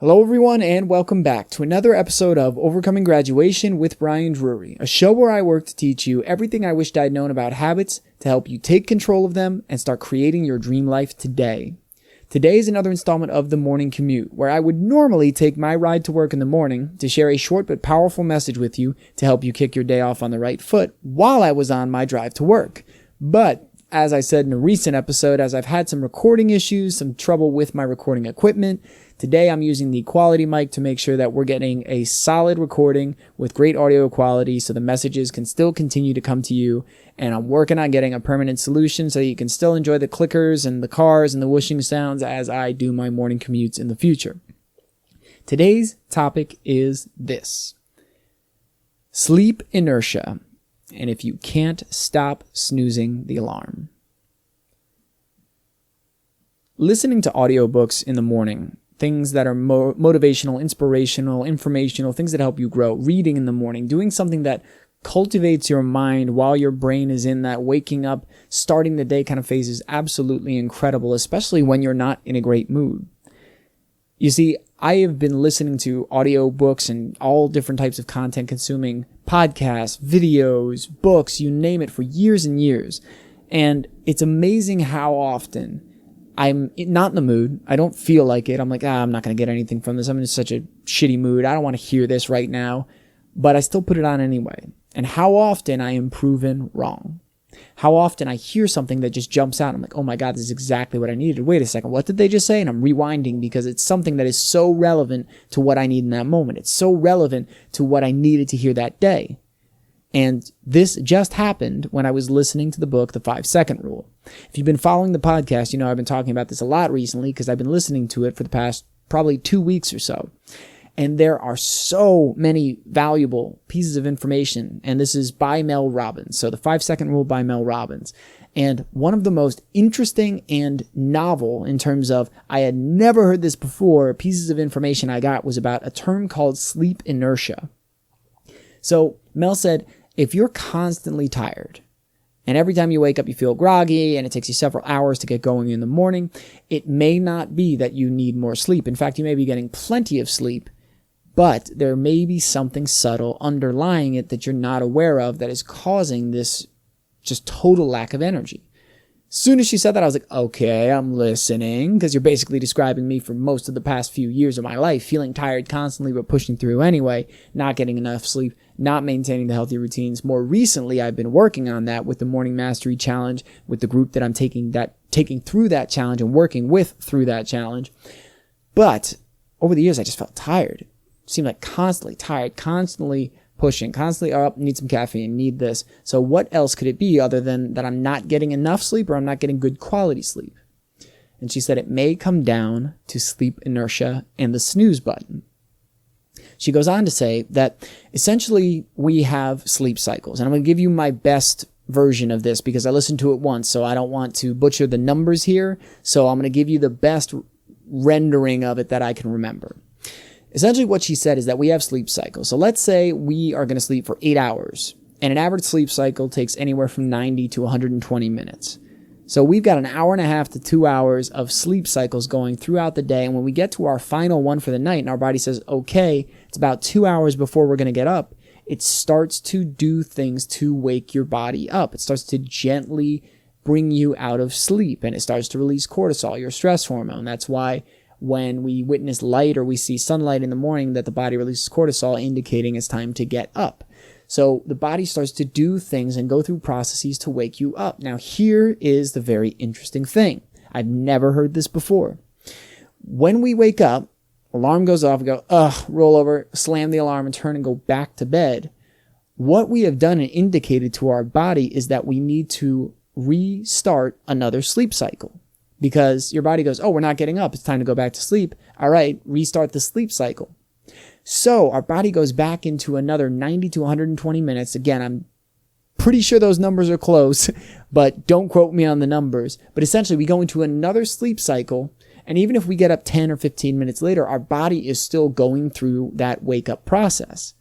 Hello everyone and welcome back to another episode of Overcoming Graduation with Brian Drury, a show where I work to teach you everything I wished I'd known about habits to help you take control of them and start creating your dream life today. Today is another installment of The Morning Commute, where I would normally take my ride to work in the morning to share a short but powerful message with you to help you kick your day off on the right foot while I was on my drive to work. But as I said in a recent episode, as I've had some recording issues, some trouble with my recording equipment, today I'm using the quality mic to make sure that we're getting a solid recording with great audio quality so the messages can still continue to come to you. And I'm working on getting a permanent solution so you can still enjoy the clickers and the cars and the whooshing sounds as I do my morning commutes in the future. Today's topic is this: sleep inertia, and if you can't stop snoozing the alarm. Listening to audiobooks in the morning, things that are motivational, inspirational, informational, things that help you grow, reading in the morning, doing something that cultivates your mind while your brain is in that waking up, starting the day kind of phase is absolutely incredible, especially when you're not in a great mood. You see, I have been listening to audiobooks and all different types of content, consuming podcasts, videos, books, you name it, for years and years. And it's amazing how often I'm not in the mood. I don't feel like it. I'm like, I'm not going to get anything from this. I'm in such a shitty mood. I don't want to hear this right now. But I still put it on anyway. And how often I am proven wrong. How often I hear something that just jumps out. I'm like, oh my God, this is exactly what I needed. Wait a second, what did they just say? And I'm rewinding because it's something that is so relevant to what I need in that moment. It's so relevant to what I needed to hear that day. And this just happened when I was listening to the book, The 5-Second Rule. If you've been following the podcast, you know I've been talking about this a lot recently because I've been listening to it for the past probably 2 weeks or so. And there are so many valuable pieces of information. And this is by Mel Robbins. So The 5-Second Rule by Mel Robbins. And one of the most interesting and novel in terms of, I had never heard this before, pieces of information I got was about a term called sleep inertia. So Mel said, if you're constantly tired, and every time you wake up you feel groggy, and it takes you several hours to get going in the morning, it may not be that you need more sleep. In fact, you may be getting plenty of sleep, but there may be something subtle underlying it that you're not aware of that is causing this just total lack of energy. As soon as she said that, I was like, okay, I'm listening, because you're basically describing me for most of the past few years of my life, feeling tired constantly but pushing through anyway, not getting enough sleep, not maintaining the healthy routines. More recently, I've been working on that with the Morning Mastery Challenge, with the group that I'm taking through that challenge and working with through that challenge. But over the years, I just felt tired. It seemed like constantly tired, constantly pushing, constantly up, need some caffeine, need this. So what else could it be other than that I'm not getting enough sleep or I'm not getting good quality sleep? And she said it may come down to sleep inertia and the snooze button. She goes on to say that essentially we have sleep cycles. And I'm going to give you my best version of this because I listened to it once, so I don't want to butcher the numbers here. So I'm going to give you the best rendering of it that I can remember. Essentially what she said is that we have sleep cycles. So let's say we are going to sleep for 8 hours, and an average sleep cycle takes anywhere from 90 to 120 minutes. So we've got an hour and a half to 2 hours of sleep cycles going throughout the day. And when we get to our final one for the night and our body says, okay, it's about 2 hours before we're going to get up, it starts to do things to wake your body up. It starts to gently bring you out of sleep, and it starts to release cortisol, your stress hormone. That's why when we witness light or we see sunlight in the morning, that the body releases cortisol, indicating it's time to get up. So the body starts to do things and go through processes to wake you up. Now, here is the very interesting thing. I've never heard this before. When we wake up, alarm goes off, we go, roll over, slam the alarm and turn and go back to bed. What we have done and indicated to our body is that we need to restart another sleep cycle. Because your body goes, we're not getting up. It's time to go back to sleep. All right, restart the sleep cycle. So our body goes back into another 90 to 120 minutes. Again, I'm pretty sure those numbers are close, but don't quote me on the numbers. But essentially, we go into another sleep cycle. And even if we get up 10 or 15 minutes later, our body is still going through that wake-up process.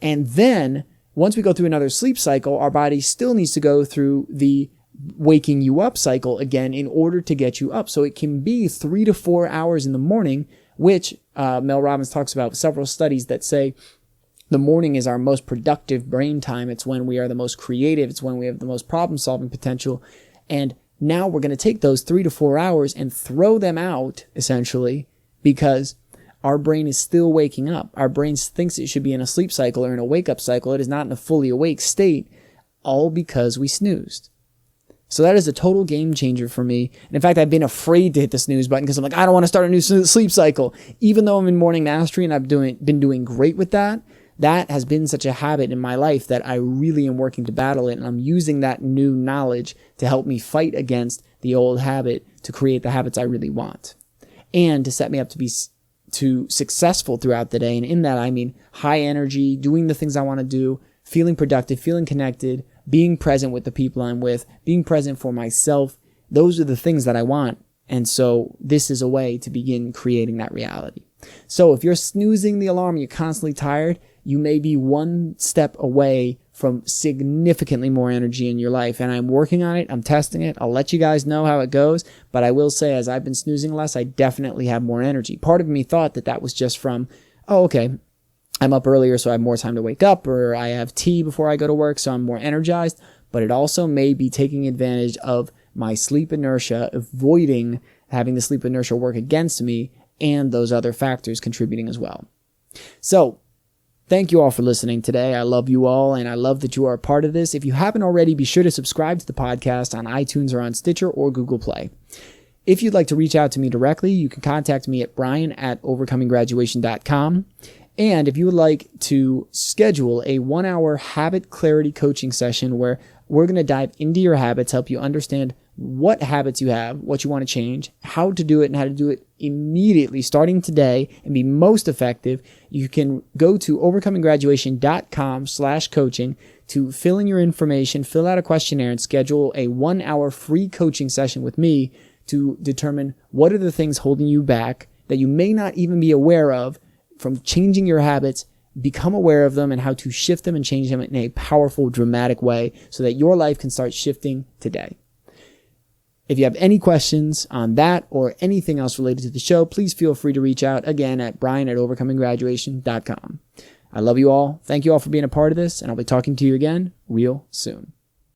And then once we go through another sleep cycle, our body still needs to go through the waking you up cycle again in order to get you up. So it can be 3 to 4 hours in the morning which Mel Robbins talks about several studies that say the morning is our most productive brain time. It's when we are the most creative. It's when we have the most problem-solving potential. And now we're going to take those 3 to 4 hours and throw them out, essentially, because our brain is still waking up. Our brain thinks it should be in a sleep cycle or in a wake-up cycle. It is not in a fully awake state, all because we snoozed. So that is a total game changer for me. And in fact, I've been afraid to hit the snooze button because I'm like, I don't want to start a new sleep cycle. Even though I'm in morning mastery and I've been doing great with that, that has been such a habit in my life that I really am working to battle it. And I'm using that new knowledge to help me fight against the old habit to create the habits I really want and to set me up to be successful throughout the day. And in that, I mean high energy, doing the things I want to do, feeling productive, feeling connected, being present with the people I'm with, being present for myself. Those are the things that I want. And so this is a way to begin creating that reality. So if you're snoozing the alarm, you're constantly tired, you may be one step away from significantly more energy in your life. And I'm working on it. I'm testing it. I'll let you guys know how it goes. But I will say, as I've been snoozing less, I definitely have more energy. Part of me thought that was just from, oh, okay, I'm up earlier, so I have more time to wake up, or I have tea before I go to work, so I'm more energized. But it also may be taking advantage of my sleep inertia, avoiding having the sleep inertia work against me, and those other factors contributing as well. So, thank you all for listening today. I love you all, and I love that you are a part of this. If you haven't already, be sure to subscribe to the podcast on iTunes or on Stitcher or Google Play. If you'd like to reach out to me directly, you can contact me at brian@overcominggraduation.com. And if you would like to schedule a 1-hour habit clarity coaching session where we're going to dive into your habits, help you understand what habits you have, what you want to change, how to do it, and how to do it immediately starting today and be most effective, you can go to overcominggraduation.com/coaching to fill in your information, fill out a questionnaire, and schedule a 1-hour free coaching session with me to determine what are the things holding you back that you may not even be aware of from changing your habits, become aware of them and how to shift them and change them in a powerful, dramatic way so that your life can start shifting today. If you have any questions on that or anything else related to the show, please feel free to reach out again at brian@overcominggraduation.com. I love you all. Thank you all for being a part of this, and I'll be talking to you again real soon.